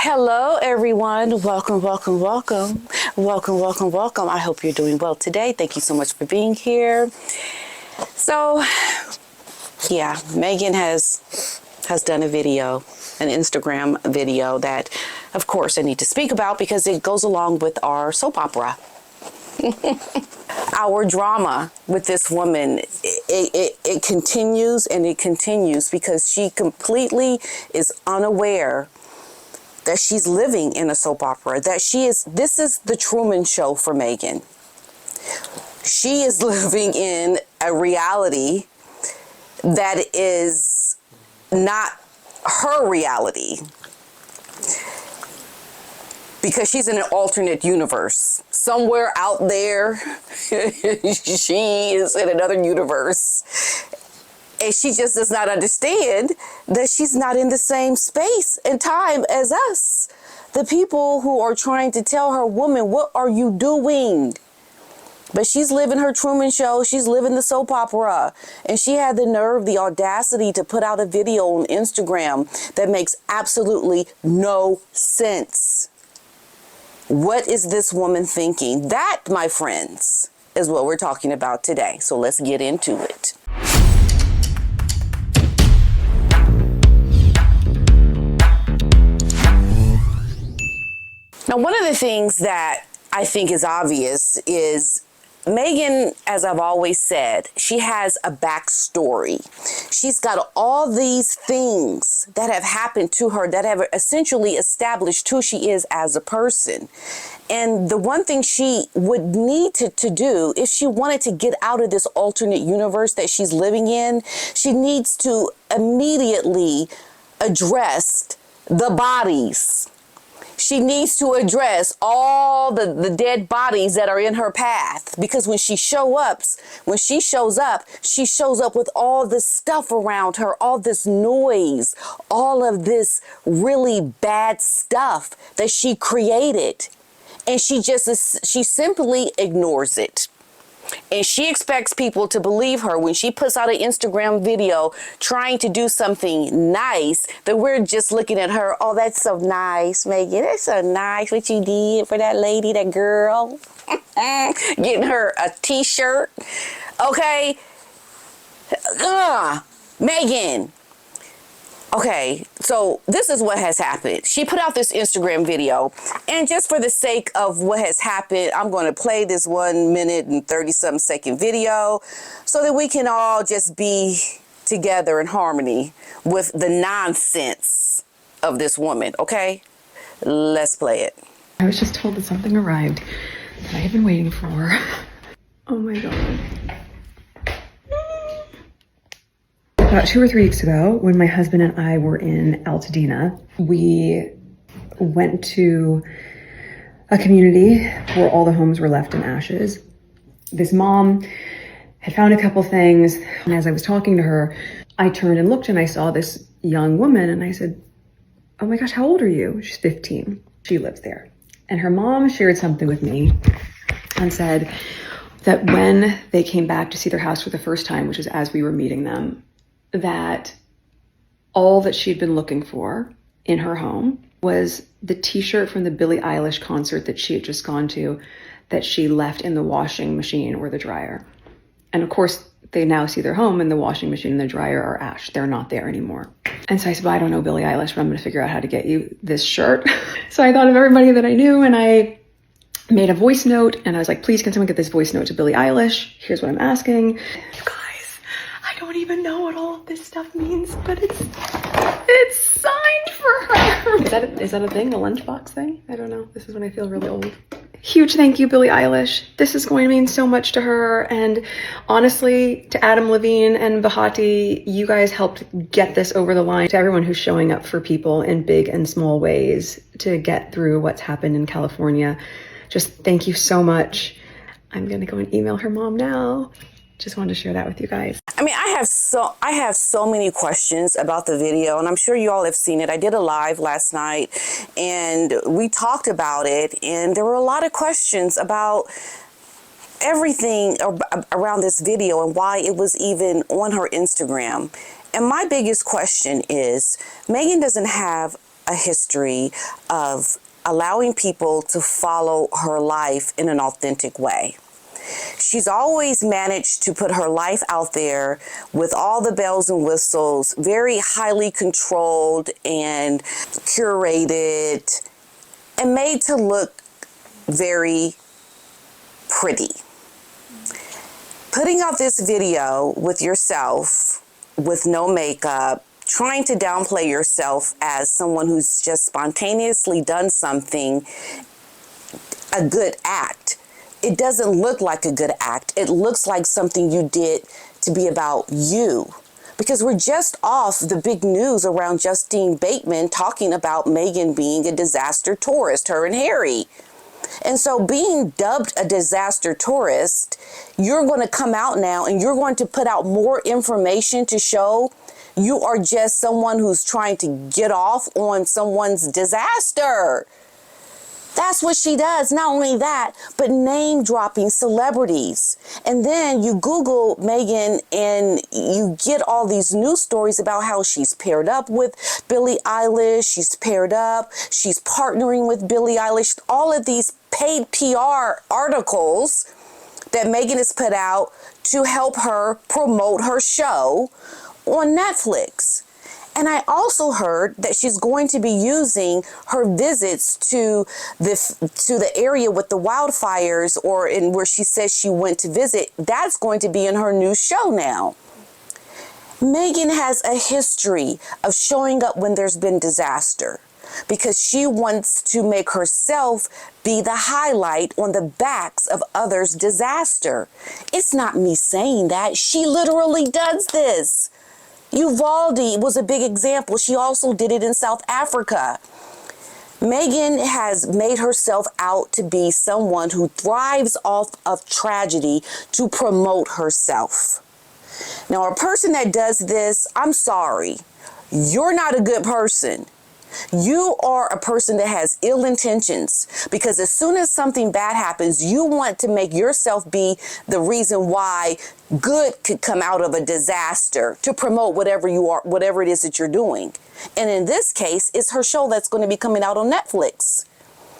Hello, everyone. Welcome. I hope you're doing well today. Thank you so much for being here. So, yeah, Meghan has done a video, an Instagram video that, of course, I need to speak about because it goes along with our soap opera. Our drama with this woman, it continues and it continues because she completely is unaware that she's living in a soap opera, this is the Truman Show for Meghan. She is living in a reality that is not her reality because she's in an alternate universe. Somewhere out there, she is in another universe. And she just does not understand that she's not in the same space and time as us. The people who are trying to tell her, woman, what are you doing? But she's living her Truman Show. She's living the soap opera. And she had the nerve, the audacity to put out a video on Instagram that makes absolutely no sense. What is this woman thinking? That, my friends, is what we're talking about today. So let's get into it. Now, one of the things that I think is obvious is Meghan, as I've always said, she has a backstory. She's got all these things that have happened to her that have essentially established who she is as a person. And the one thing she would need to do if she wanted to get out of this alternate universe that she's living in, she needs to immediately address the bodies. She needs to address all the dead bodies that are in her path, because when she shows up, she shows up with all this stuff around her, all this noise, all of this really bad stuff that she created. And she simply ignores it. And she expects people to believe her when she puts out an Instagram video trying to do something nice, that we're just looking at her. Oh, that's so nice, Meghan. That's so nice what you did for that lady, that girl. Getting her a t-shirt. Okay. Meghan. Okay, so this is what has happened. She put out this Instagram video, and just for the sake of what has happened, I'm going to play this 1 minute and 30-something second video so that we can all just be together in harmony with the nonsense of this woman, okay? Let's play it. I was just told that something arrived that I have been waiting for. Oh my God. About 2 or 3 weeks ago, when my husband and I were in Altadena, we went to a community where all the homes were left in ashes. This mom had found a couple things, and as I was talking to her, I turned and looked and I saw this young woman, and I said, oh my gosh, how old are you? She's 15. She lives there. And her mom shared something with me and said that when they came back to see their house for the first time, which is as we were meeting them, that all that she'd been looking for in her home was the t-shirt from the Billie Eilish concert that she had just gone to, that she left in the washing machine or the dryer. And of course, they now see their home and the washing machine and the dryer are ash. They're not there anymore. And so I said, well, I don't know Billie Eilish, but I'm going to figure out how to get you this shirt. So I thought of everybody that I knew, and I made a voice note, and I was like, please, can someone get this voice note to Billie Eilish? Here's what I'm asking. You guys, I don't even know what all of this stuff means, but it's signed for her. Is that a thing? A lunchbox thing? I don't know. This is when I feel really old. Huge thank you, Billie Eilish. This is going to mean so much to her. And honestly, to Adam Levine and Bahati, you guys helped get this over the line. To everyone who's showing up for people in big and small ways to get through what's happened in California, just thank you so much. I'm going to go and email her mom now. Just wanted to share that with you guys. I mean, I have so many questions about the video, and I'm sure you all have seen it. I did a live last night, and we talked about it, and there were a lot of questions about everything around this video and why it was even on her Instagram. And my biggest question is, Meghan doesn't have a history of allowing people to follow her life in an authentic way. She's always managed to put her life out there with all the bells and whistles, very highly controlled and curated and made to look very pretty. Putting out this video with yourself with no makeup, trying to downplay yourself as someone who's just spontaneously done something, a good act. It doesn't look like a good act. It looks like something you did to be about you. Because we're just off the big news around Justine Bateman talking about Meghan being a disaster tourist, her and Harry. And so being dubbed a disaster tourist, you're going to come out now and you're going to put out more information to show you are just someone who's trying to get off on someone's disaster. That's what she does. Not only that, but name dropping celebrities. And then you Google Meghan and you get all these news stories about how she's paired up with Billie Eilish. She's paired up. She's partnering with Billie Eilish. All of these paid PR articles that Meghan has put out to help her promote her show on Netflix. And I also heard that she's going to be using her visits to the area with the wildfires, or in where she says she went to visit. That's going to be in her new show now. Meghan has a history of showing up when there's been disaster because she wants to make herself be the highlight on the backs of others' disaster. It's not me saying that. She literally does this. Uvalde was a big example. She also did it in South Africa. Meghan has made herself out to be someone who thrives off of tragedy to promote herself. Now, a person that does this, I'm sorry, you're not a good person. You are a person that has ill intentions, because as soon as something bad happens, you want to make yourself be the reason why good could come out of a disaster to promote whatever it is that you're doing. And in this case, it's her show that's going to be coming out on Netflix.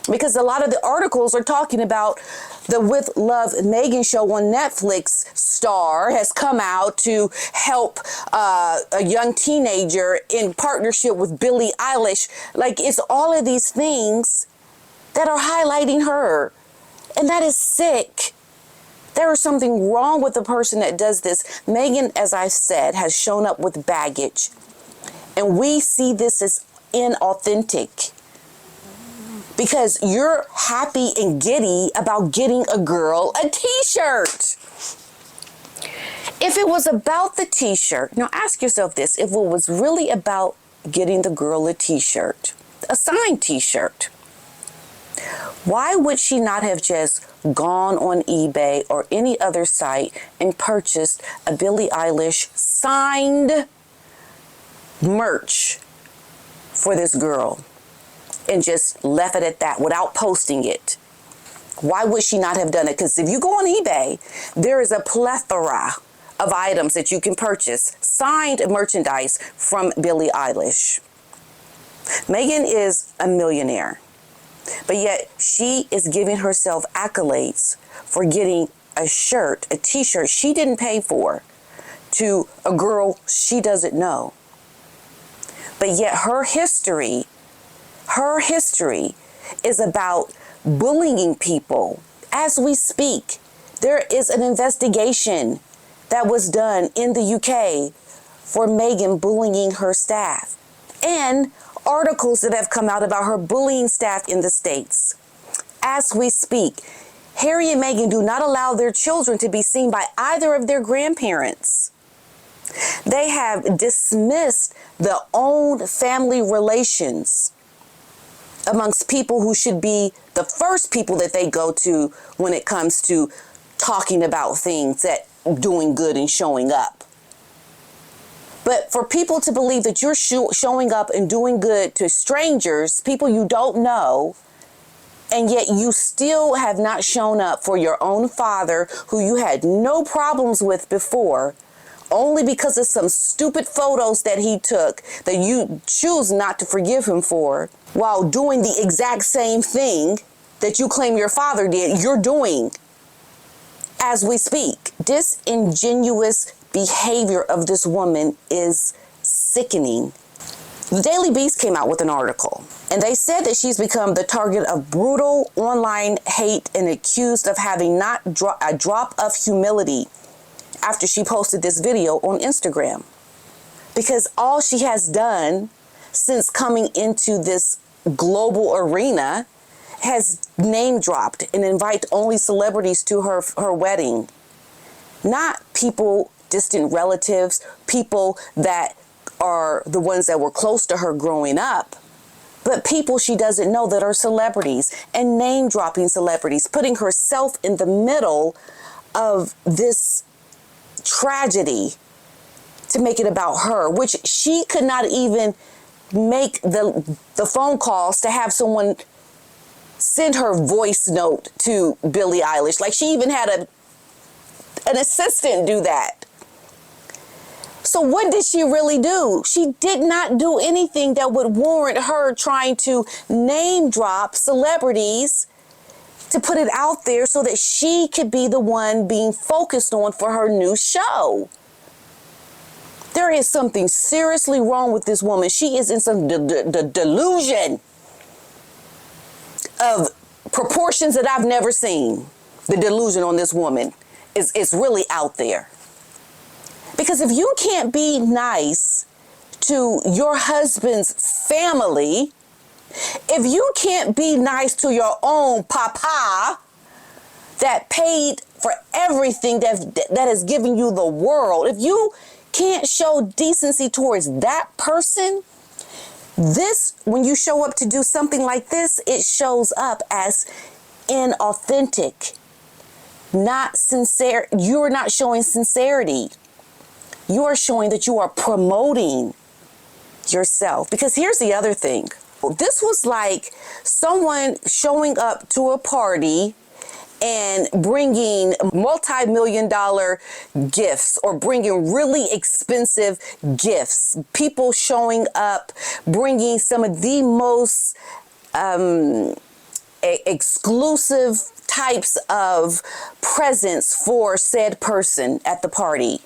Because a lot of the articles are talking about the With Love Meghan show on Netflix star has come out to help a young teenager in partnership with Billie Eilish. Like, it's all of these things that are highlighting her. And that is sick. There is something wrong with the person that does this. Meghan, as I said, has shown up with baggage. And we see this as inauthentic. Because you're happy and giddy about getting a girl a t-shirt. If it was about the t-shirt, now ask yourself this, if it was really about getting the girl a t-shirt, a signed t-shirt, why would she not have just gone on eBay or any other site and purchased a Billie Eilish signed merch for this girl? And just left it at that without posting it? Why would she not have done it? Because if you go on eBay, there is a plethora of items that you can purchase, signed merchandise from Billie Eilish. Meghan is a millionaire, but yet she is giving herself accolades for getting a shirt, a t-shirt she didn't pay for, to a girl she doesn't know. But yet her history is about bullying people. As we speak, there is an investigation that was done in the UK for Meghan bullying her staff, and articles that have come out about her bullying staff in the States. As we speak, Harry and Meghan do not allow their children to be seen by either of their grandparents. They have dismissed the own family relations amongst people who should be the first people that they go to when it comes to talking about things, that doing good and showing up. But for people to believe that you're showing up and doing good to strangers, people you don't know, and yet you still have not shown up for your own father, who you had no problems with before, only because of some stupid photos that he took that you choose not to forgive him for, while doing the exact same thing that you claim your father did, you're doing as we speak. Disingenuous behavior of this woman is sickening. The Daily Beast came out with an article, and they said that she's become the target of brutal online hate and accused of having not a drop of humility after she posted this video on Instagram. Because all she has done since coming into this global arena has name dropped and invite only celebrities to her wedding. Not people, distant relatives, people that are the ones that were close to her growing up, but people she doesn't know that are celebrities, and name dropping celebrities, putting herself in the middle of this tragedy to make it about her, which she could not even make the phone calls to have someone send her voice note to Billie Eilish. Like, she even had an assistant do that. So what did she really do? She did not do anything that would warrant her trying to name drop celebrities to put it out there so that she could be the one being focused on for her new show. There is something seriously wrong with this woman. She is in some delusion of proportions that I've never seen. The delusion on this woman is really out there. Because if you can't be nice to your husband's family, if you can't be nice to your own papa that paid for everything that has given you the world, if you can't show decency towards that person, when you show up to do something like this, it shows up as inauthentic, not sincere. You're not showing sincerity. You are showing that you are promoting yourself. Because here's the other thing. This was like someone showing up to a party and bringing multi-million-dollar gifts or bringing really expensive gifts. People showing up, bringing some of the most exclusive types of presents for said person at the party.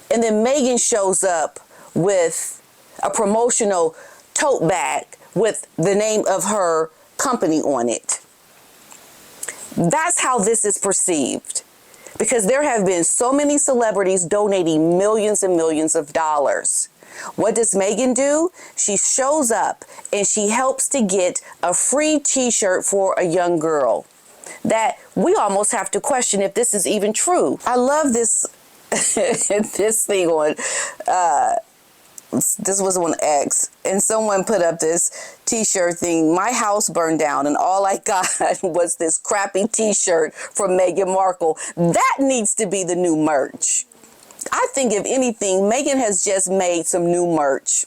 And then Meghan shows up with a promotional tote bag with the name of her company on it. That's how this is perceived. Because there have been so many celebrities donating millions and millions of dollars. What does Meghan do? She shows up and she helps to get a free t-shirt for a young girl. That we almost have to question if this is even true. I love this this thing on this was on X, and someone put up this t-shirt thing. My house burned down and all I got was this crappy t-shirt from Meghan Markle. That needs to be the new merch. I think if anything, Meghan has just made some new merch,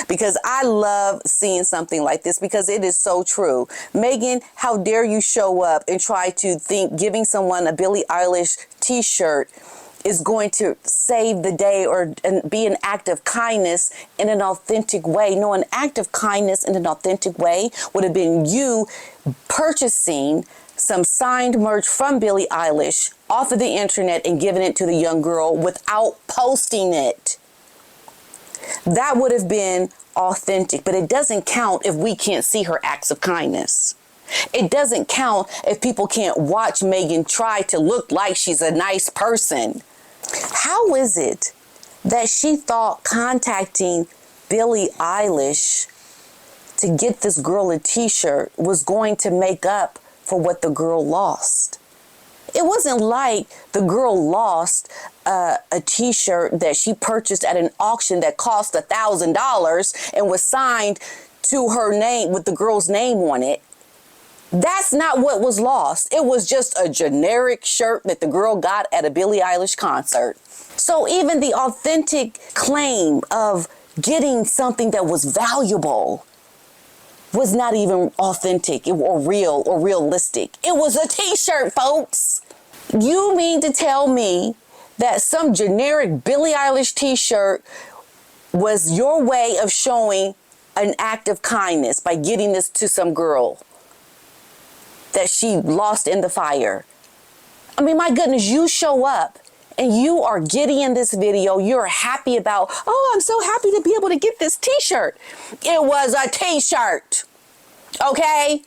because I love seeing something like this because it is so true. Meghan, how dare you show up and try to think giving someone a Billie Eilish t-shirt is going to save the day or be an act of kindness in an authentic way. No, an act of kindness in an authentic way would have been you purchasing some signed merch from Billie Eilish off of the internet and giving it to the young girl without posting it. That would have been authentic, but it doesn't count if we can't see her acts of kindness. It doesn't count if people can't watch Meghan try to look like she's a nice person. How is it that she thought contacting Billie Eilish to get this girl a t-shirt was going to make up for what the girl lost? It wasn't like the girl lost a t-shirt that she purchased at an auction that cost $1,000 and was signed to her name with the girl's name on it. That's not what was lost. It was just a generic shirt that the girl got at a Billie Eilish concert. So even the authentic claim of getting something that was valuable was not even authentic or real or realistic. It was a t-shirt, folks. You mean to tell me that some generic Billie Eilish t-shirt was your way of showing an act of kindness by getting this to some girl that she lost in the fire. I mean, my goodness, you show up and you are giddy in this video. You're happy about, oh, I'm so happy to be able to get this t-shirt. It was a t-shirt, okay?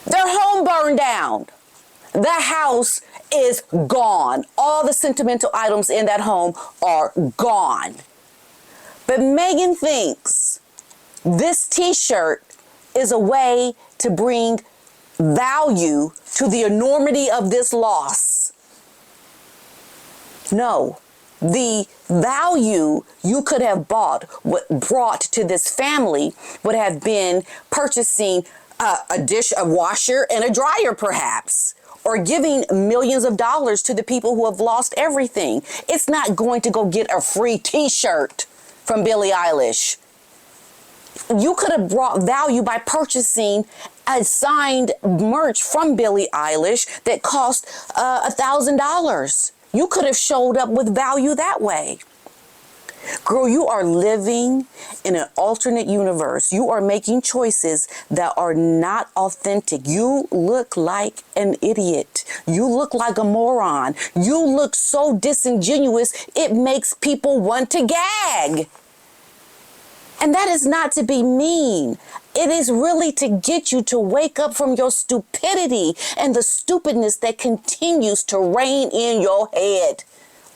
Their home burned down. The house is gone. All the sentimental items in that home are gone. But Meghan thinks this t-shirt is a way to bring value to the enormity of this loss. No, the value you could have brought to this family would have been purchasing a washer and a dryer, perhaps, or giving millions of dollars to the people who have lost everything. It's not going to go get a free t-shirt from Billie Eilish. You could have brought value by purchasing a signed merch from Billie Eilish that cost $1,000. You could have showed up with value that way. Girl, you are living in an alternate universe. You are making choices that are not authentic. You look like an idiot. You look like a moron. You look so disingenuous, it makes people want to gag. And that is not to be mean. It is really to get you to wake up from your stupidity and the stupidness that continues to reign in your head.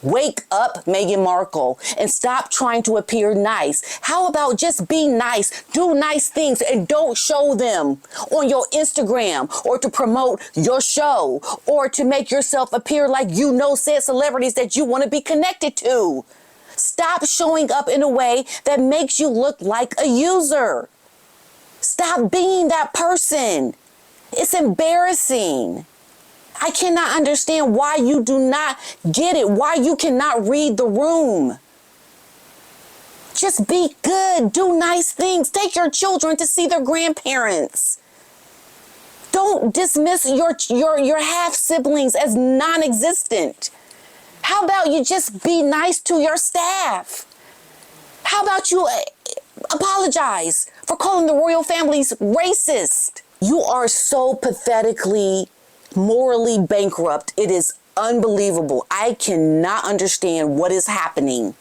Wake up, Meghan Markle, and stop trying to appear nice. How about just be nice, do nice things, and don't show them on your Instagram or to promote your show or to make yourself appear like you know said celebrities that you want to be connected to. Stop showing up in a way that makes you look like a user. Stop being that person. It's embarrassing. I cannot understand why you do not get it, why you cannot read the room. Just be good, do nice things, take your children to see their grandparents. Don't dismiss your half-siblings as non-existent. How about you just be nice to your staff? How about you apologize for calling the royal families racist? You are so pathetically morally bankrupt. It is unbelievable. I cannot understand what is happening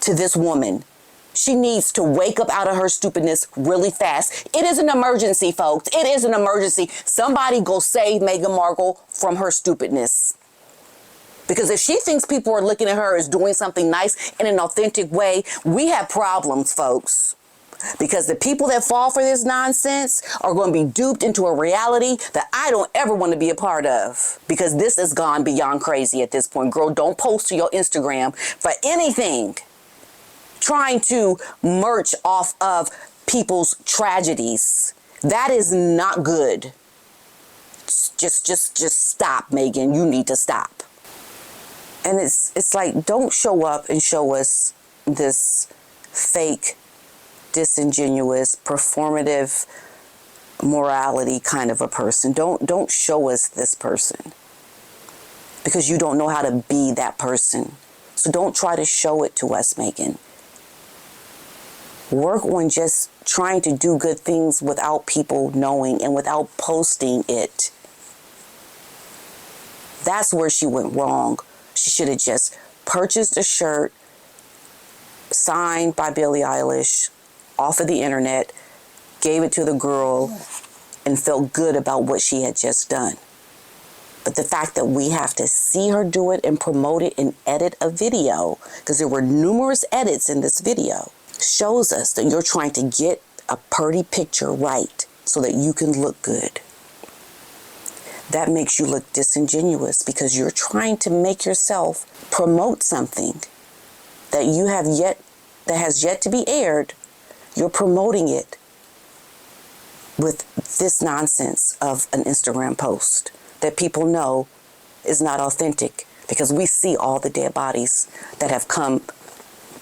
to this woman. She needs to wake up out of her stupidness really fast. It is an emergency, folks. It is an emergency. Somebody go save Meghan Markle from her stupidness. Because if she thinks people are looking at her as doing something nice in an authentic way, we have problems, folks. Because the people that fall for this nonsense are going to be duped into a reality that I don't ever want to be a part of. Because this has gone beyond crazy at this point. Girl, don't post to your Instagram for anything trying to merch off of people's tragedies. That is not good. Just stop, Meghan. You need to stop. And it's like, don't show up and show us this fake, disingenuous, performative morality kind of a person. Don't show us this person because you don't know how to be that person. So don't try to show it to us, Meghan. Work on just trying to do good things without people knowing and without posting it. That's where she went wrong. She should have just purchased a shirt signed by Billie Eilish off of the internet, gave it to the girl, and felt good about what she had just done. But the fact that we have to see her do it and promote it and edit a video, because there were numerous edits in this video, shows us that you're trying to get a pretty picture right so that you can look good. That makes you look disingenuous because you're trying to make yourself promote something that has yet to be aired. You're promoting it with this nonsense of an Instagram post that people know is not authentic because we see all the dead bodies that have come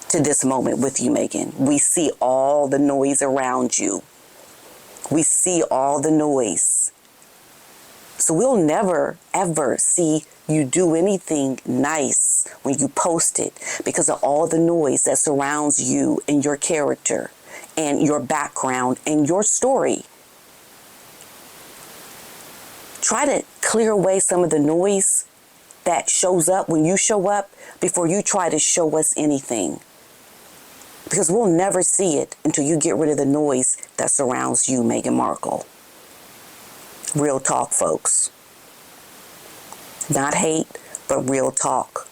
to this moment with you, Meghan. We see all the noise around you. We see all the noise. So we'll never, ever see you do anything nice when you post it because of all the noise that surrounds you and your character and your background and your story. Try to clear away some of the noise that shows up when you show up before you try to show us anything. Because we'll never see it until you get rid of the noise that surrounds you, Meghan Markle. Real talk, folks. Not hate, but real talk.